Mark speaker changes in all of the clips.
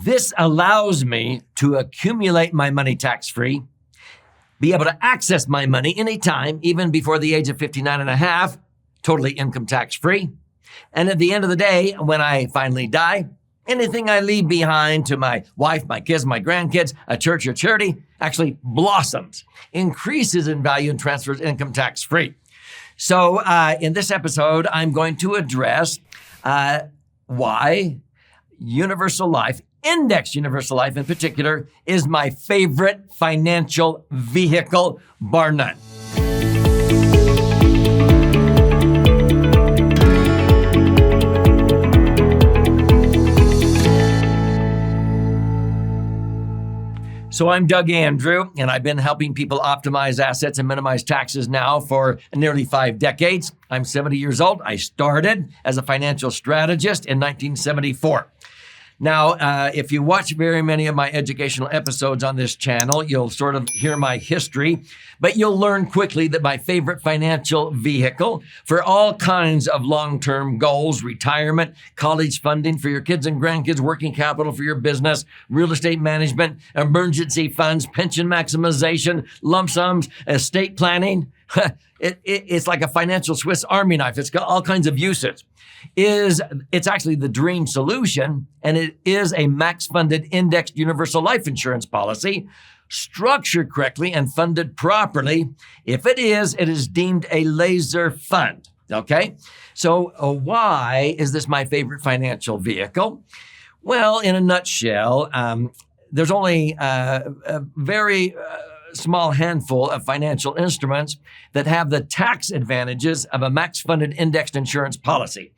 Speaker 1: This allows me to accumulate my money tax-free, be able to access my money anytime, even before the age of 59 and a half, totally income tax-free. And at the end of the day, when I finally die, anything I leave behind to my wife, my kids, my grandkids, a church or charity actually blossoms, increases in value, and transfers income tax-free. So in this episode, I'm going to address why universal life, index universal life in particular, is my favorite financial vehicle, bar none. So I'm Doug Andrew, and I've been helping people optimize assets and minimize taxes now for nearly 5 decades. I'm 70 years old. I started as a financial strategist in 1974. Now, if you watch very many of my educational episodes on this channel, you'll sort of hear my history, but you'll learn quickly that my favorite financial vehicle for all kinds of long-term goals, retirement, college funding for your kids and grandkids, working capital for your business, real estate management, emergency funds, pension maximization, lump sums, estate planning, it's like a financial Swiss Army knife. It's got all kinds of uses. It's actually the dream solution, and it is a max-funded indexed universal life insurance policy, structured correctly and funded properly. If it is deemed a laser fund, okay? So why is this my favorite financial vehicle? Well, in a nutshell, there's only a very small handful of financial instruments that have the tax advantages of a max-funded indexed insurance policy.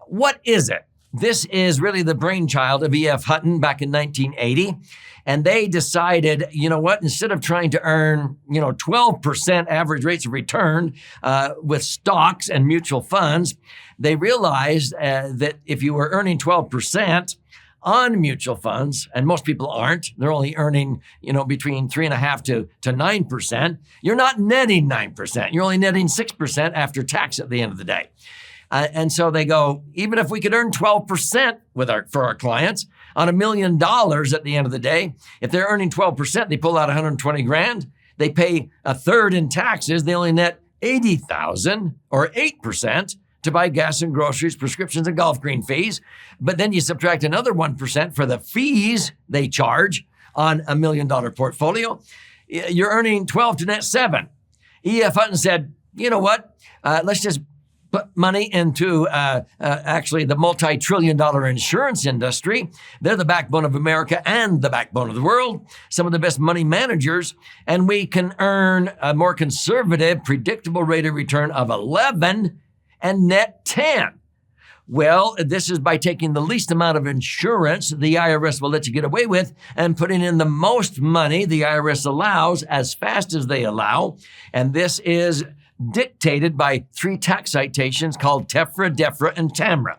Speaker 1: What is it? This is really the brainchild of E.F. Hutton back in 1980. And they decided, you know what, instead of trying to earn, 12% average rates of return with stocks and mutual funds, they realized that if you were earning 12%, on mutual funds, and most people aren't, they're only earning, between 3.5% to 9%. You're not netting 9%. You're only netting 6% after tax at the end of the day. And so they go, even if we could earn 12% for our clients on $1 million at the end of the day, if they're earning 12%, they pull out 120 grand. They pay a third in taxes. They only net 80,000 or 8%. To buy gas and groceries, prescriptions, and golf green fees. But then you subtract another 1% for the fees they charge on $1 million portfolio. You're earning 12 to net 7. E.F. Hutton said, you know what? Let's just put money into actually the multi-trillion-dollar insurance industry. They're the backbone of America and the backbone of the world, some of the best money managers, and we can earn a more conservative, predictable rate of return of 11 and net 10. Well, this is by taking the least amount of insurance the IRS will let you get away with and putting in the most money the IRS allows as fast as they allow. And this is dictated by 3 tax citations called TEFRA, DEFRA, and TAMRA.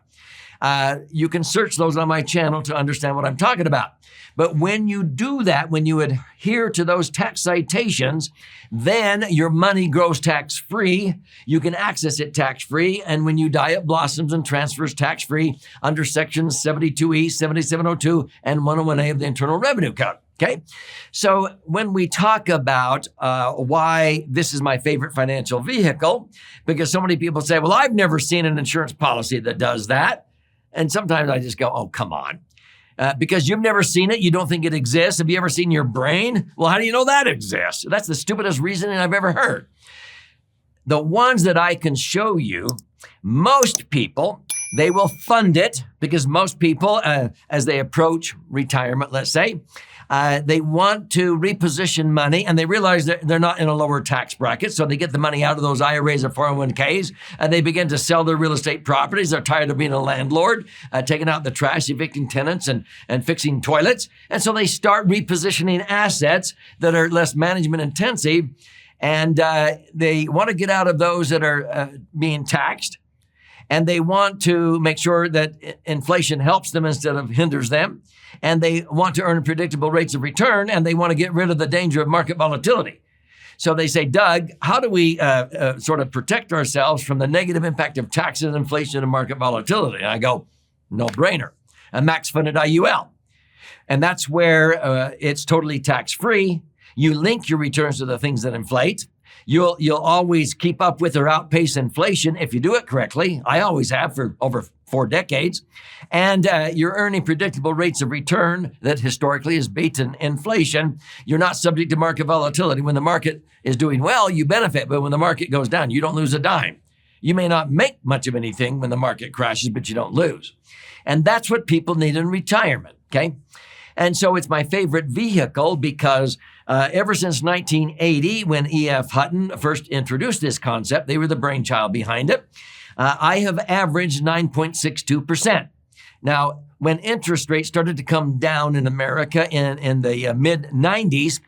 Speaker 1: You can search those on my channel to understand what I'm talking about. But when you do that, when you adhere to those tax citations, then your money grows tax-free. You can access it tax-free. And when you die, it blossoms and transfers tax-free under sections 72E, 7702, and 101A of the Internal Revenue Code. Okay. So when we talk about why this is my favorite financial vehicle, because so many people say, well, I've never seen an insurance policy that does that. And sometimes I just go, oh, come on. Because you've never seen it, you don't think it exists. Have you ever seen your brain? Well, how do you know that exists? That's the stupidest reasoning I've ever heard. The ones that I can show you, most people, they will fund it because most people, as they approach retirement, let's say, they want to reposition money and they realize that they're not in a lower tax bracket. So they get the money out of those IRAs or 401ks and they begin to sell their real estate properties. They're tired of being a landlord, taking out the trash, evicting tenants and fixing toilets. And so they start repositioning assets that are less management intensive. And they want to get out of those that are being taxed. And they want to make sure that inflation helps them instead of hinders them. And they want to earn predictable rates of return, and they want to get rid of the danger of market volatility. So they say, Doug, how do we sort of protect ourselves from the negative impact of taxes, inflation, and market volatility? And I go, no brainer, a max funded IUL. And that's where it's totally tax-free. You link your returns to the things that inflate. You'll always keep up with or outpace inflation if you do it correctly. I always have for over 4 decades. And you're earning predictable rates of return that historically is beaten inflation. You're not subject to market volatility. When the market is doing well, you benefit. But when the market goes down, you don't lose a dime. You may not make much of anything when the market crashes, but you don't lose. And that's what people need in retirement, okay? And so it's my favorite vehicle because ever since 1980, when E.F. Hutton first introduced this concept, they were the brainchild behind it, I have averaged 9.62%. Now, when interest rates started to come down in America in the mid-90s,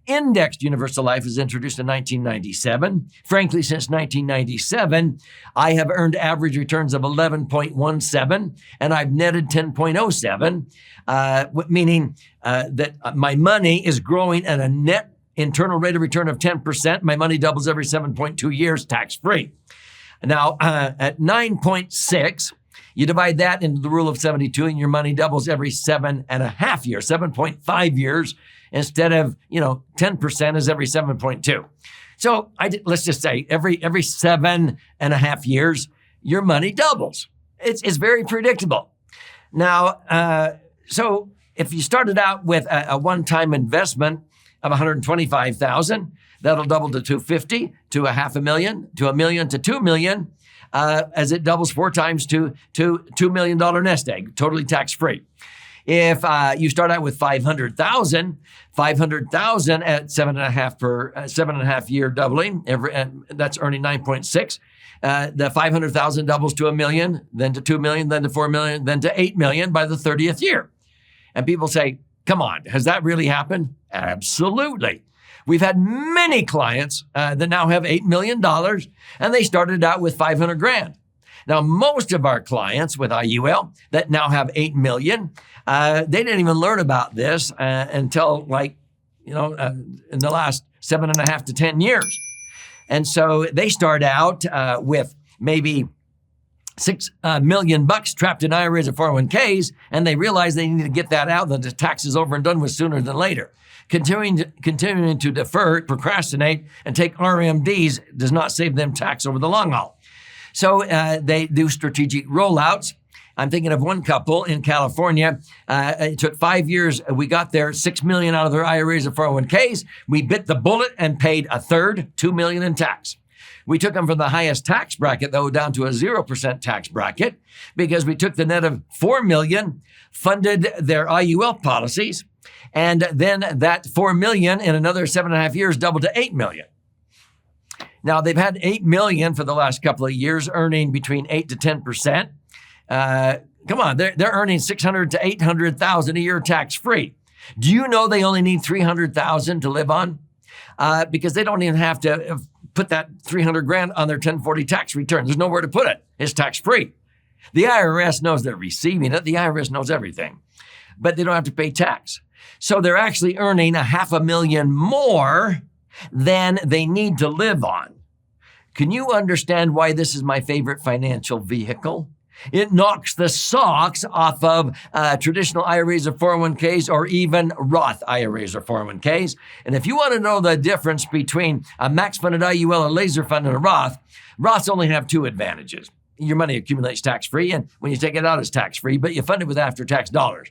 Speaker 1: indexed universal life was introduced in 1997. Frankly, since 1997, I have earned average returns of 11.17, and I've netted 10.07, meaning that my money is growing at a net internal rate of return of 10%. My money doubles every 7.2 years, tax-free. Now, at 9.6, you divide that into the rule of 72 and your money doubles every 7.5 years, 7.5 years, instead of, 10% is every 7.2. So let's just say every 7.5 years, your money doubles. It's very predictable. Now, so if you started out with a one-time investment of $125,000, that'll double to $250,000, to $500,000, to $1 million, to $2 million. As it doubles 4 times to $2 million nest egg, totally tax-free. If you start out with $500,000 at 7.5 year doubling, that's earning 9.6. The $500,000 doubles to $1 million, then to $2 million, then to $4 million, then to $8 million by the 30th year. And people say, come on, has that really happened? Absolutely. We've had many clients that now have $8 million, and they started out with $500,000. Now, most of our clients with IUL that now have $8 million, they didn't even learn about this until in the last 7.5 to 10 years. And so they start out with maybe $6 million trapped in IRAs or 401ks, and they realize they need to get that out, that the tax is over and done with sooner than later. Continuing to defer, procrastinate, and take RMDs does not save them tax over the long haul. So they do strategic rollouts. I'm thinking of one couple in California. It took 5 years. We got their $6 million out of their IRAs or 401ks. We bit the bullet and paid a third, $2 million in tax. We took them from the highest tax bracket, though, down to a 0% tax bracket because we took the net of $4 million, funded their IUL policies, and then that $4 million in another 7.5 years doubled to $8 million. Now, they've had $8 million for the last couple of years, earning between 8 to 10%. Come on, they're earning $600,000 to $800,000 a year tax-free. Do you know they only need $300,000 to live on? Because they don't even have to put that $300,000 on their 1040 tax return. There's nowhere to put it. It's tax-free. The IRS knows they're receiving it. The IRS knows everything, but they don't have to pay tax. So they're actually earning $500,000 more than they need to live on. Can you understand why this is my favorite financial vehicle? It knocks the socks off of traditional IRAs or 401ks or even Roth IRAs or 401ks. And if you want to know the difference between a max-funded IUL, a laser fund, and a Roth, Roths only have 2 advantages. Your money accumulates tax-free, and when you take it out, it's tax-free, but you fund it with after-tax dollars.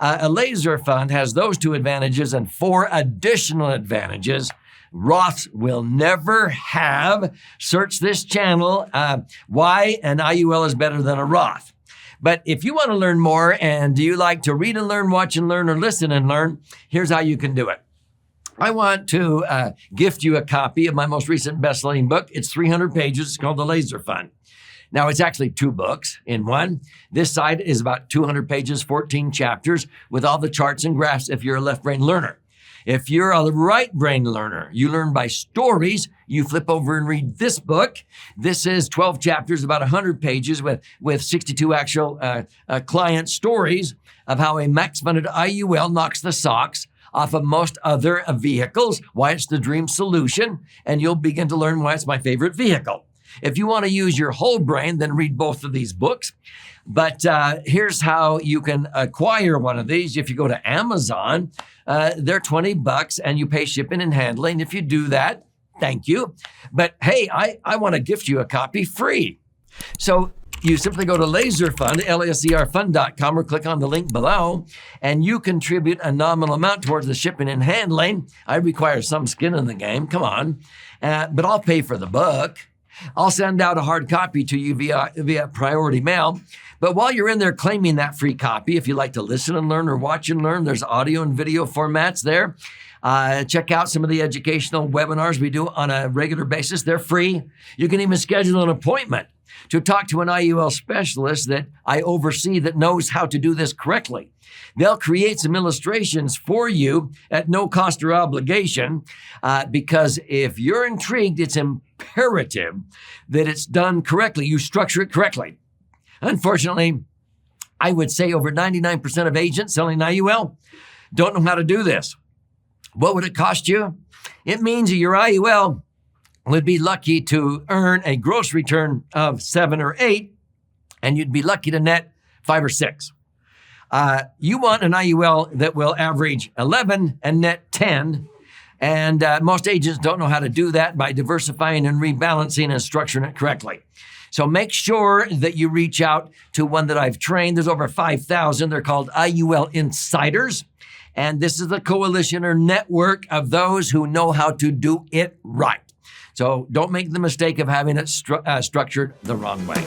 Speaker 1: A laser fund has those 2 advantages and 4 additional advantages Roths will never have. Search this channel, why an IUL is better than a Roth. But if you want to learn more, and do you like to read and learn, watch and learn, or listen and learn, here's how you can do it. I want to gift you a copy of my most recent best-selling book. It's 300 pages. It's called The Laser Fund. Now, it's actually 2 books in one. This side is about 200 pages, 14 chapters, with all the charts and graphs if you're a left-brain learner. If you're a right-brain learner, you learn by stories. You flip over and read this book. This is 12 chapters, about 100 pages with 62 actual client stories of how a max-funded IUL knocks the socks off of most other vehicles, why it's the dream solution, and you'll begin to learn why it's my favorite vehicle. If you want to use your whole brain, then read both of these books. But here's how you can acquire one of these. If you go to Amazon, they're $20 and you pay shipping and handling. If you do that, thank you. But hey, I want to gift you a copy free. So you simply go to laserfund, laserfund.com, or click on the link below, and you contribute a nominal amount towards the shipping and handling. I require some skin in the game, come on. But I'll pay for the book. I'll send out a hard copy to you via priority mail. But while you're in there claiming that free copy, if you like to listen and learn or watch and learn, there's audio and video formats there. Check out some of the educational webinars we do on a regular basis. They're free. You can even schedule an appointment to talk to an IUL specialist that I oversee that knows how to do this correctly. They'll create some illustrations for you at no cost or obligation, because if you're intrigued, it's imperative that it's done correctly. You structure it correctly. Unfortunately, I would say over 99% of agents selling IUL don't know how to do this. What would it cost you? It means your IUL would be lucky to earn a gross return of 7 or 8, and you'd be lucky to net 5 or 6. You want an IUL that will average 11 and net 10, and most agents don't know how to do that by diversifying and rebalancing and structuring it correctly. So make sure that you reach out to one that I've trained. There's over 5,000. They're called IUL Insiders. And this is a coalition or network of those who know how to do it right. So don't make the mistake of having it structured the wrong way.